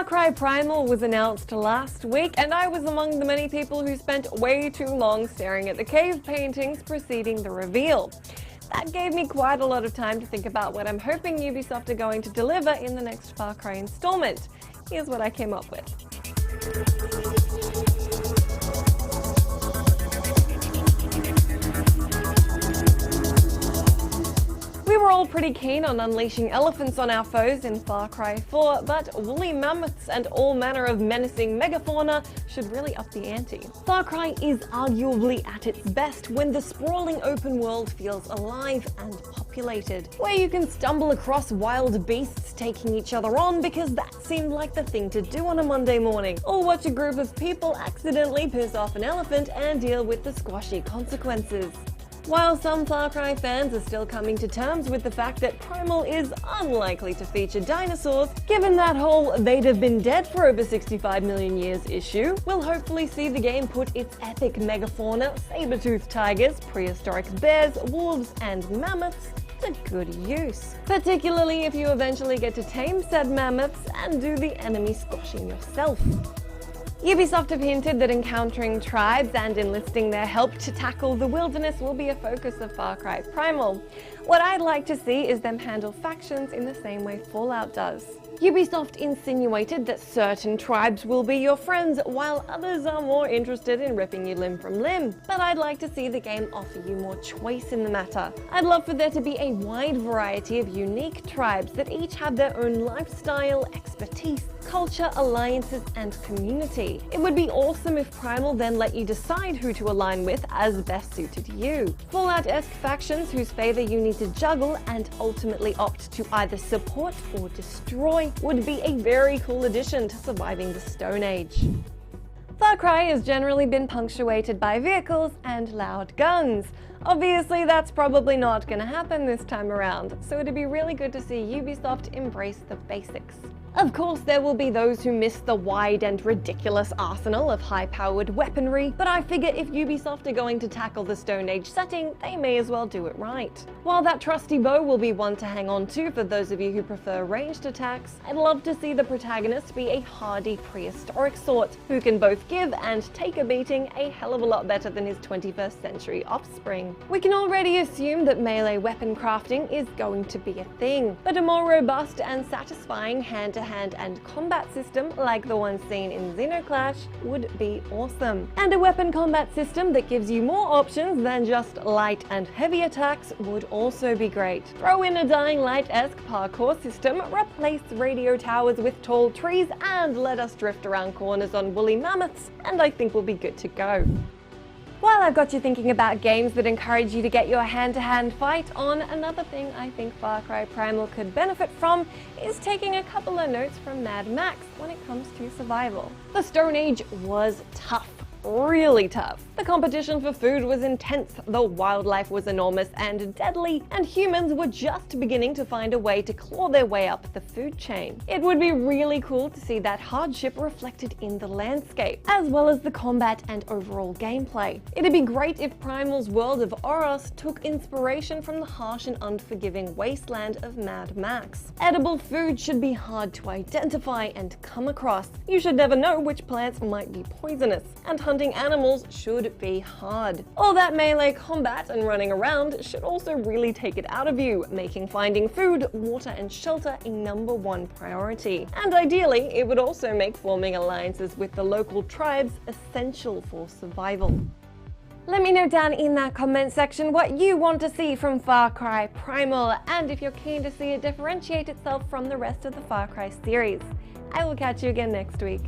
Far Cry Primal was announced last week, and I was among the many people who spent way too long staring at the cave paintings preceding the reveal. That gave me quite a lot of time to think about what I'm hoping Ubisoft are going to deliver in the next Far Cry installment. Here's what I came up with. We were all pretty keen on unleashing elephants on our foes in Far Cry 4, but woolly mammoths and all manner of menacing megafauna should really up the ante. Far Cry is arguably at its best when the sprawling open world feels alive and populated, where you can stumble across wild beasts taking each other on because that seemed like the thing to do on a Monday morning, or watch a group of people accidentally piss off an elephant and deal with the squashy consequences. While some Far Cry fans are still coming to terms with the fact that Primal is unlikely to feature dinosaurs, given that whole "they'd have been dead for over 65 million years" issue, we'll hopefully see the game put its epic megafauna, saber-toothed tigers, prehistoric bears, wolves, and mammoths to good use. Particularly if you eventually get to tame said mammoths and do the enemy squashing yourself. Ubisoft have hinted that encountering tribes and enlisting their help to tackle the wilderness will be a focus of Far Cry Primal. What I'd like to see is them handle factions in the same way Fallout does. Ubisoft insinuated that certain tribes will be your friends, while others are more interested in ripping you limb from limb. But I'd like to see the game offer you more choice in the matter. I'd love for there to be a wide variety of unique tribes that each have their own lifestyle, expertise, culture, alliances, and community. It would be awesome if Primal then let you decide who to align with as best suited you. Fallout-esque factions whose favor you need to juggle and ultimately opt to either support or destroy would be a very cool addition to surviving the Stone Age. Far Cry has generally been punctuated by vehicles and loud guns. Obviously, that's probably not going to happen this time around, so it'd be really good to see Ubisoft embrace the basics. Of course, there will be those who miss the wide and ridiculous arsenal of high-powered weaponry, but I figure if Ubisoft are going to tackle the Stone Age setting, they may as well do it right. While that trusty bow will be one to hang on to for those of you who prefer ranged attacks, I'd love to see the protagonist be a hardy prehistoric sort, who can both give and take a beating a hell of a lot better than his 21st century offspring. We can already assume that melee weapon crafting is going to be a thing, but a more robust and satisfying hand-to-hand and combat system like the one seen in Xenoclash would be awesome. And a weapon combat system that gives you more options than just light and heavy attacks would also be great. Throw in a Dying Light-esque parkour system, replace radio towers with tall trees, and let us drift around corners on woolly mammoths, and I think we'll be good to go. While I've got you thinking about games that encourage you to get your hand-to-hand fight on, another thing I think Far Cry Primal could benefit from is taking a couple of notes from Mad Max when it comes to survival. The Stone Age was tough. Really tough. The competition for food was intense, the wildlife was enormous and deadly, and humans were just beginning to find a way to claw their way up the food chain. It would be really cool to see that hardship reflected in the landscape, as well as the combat and overall gameplay. It'd be great if Primal's world of Oros took inspiration from the harsh and unforgiving wasteland of Mad Max. Edible food should be hard to identify and come across. You should never know which plants might be poisonous, and hunting animals should be hard. All that melee combat and running around should also really take it out of you, making finding food, water, and shelter a #1 priority. And ideally, it would also make forming alliances with the local tribes essential for survival. Let me know down in that comment section what you want to see from Far Cry Primal, and if you're keen to see it differentiate itself from the rest of the Far Cry series. I will catch you again next week.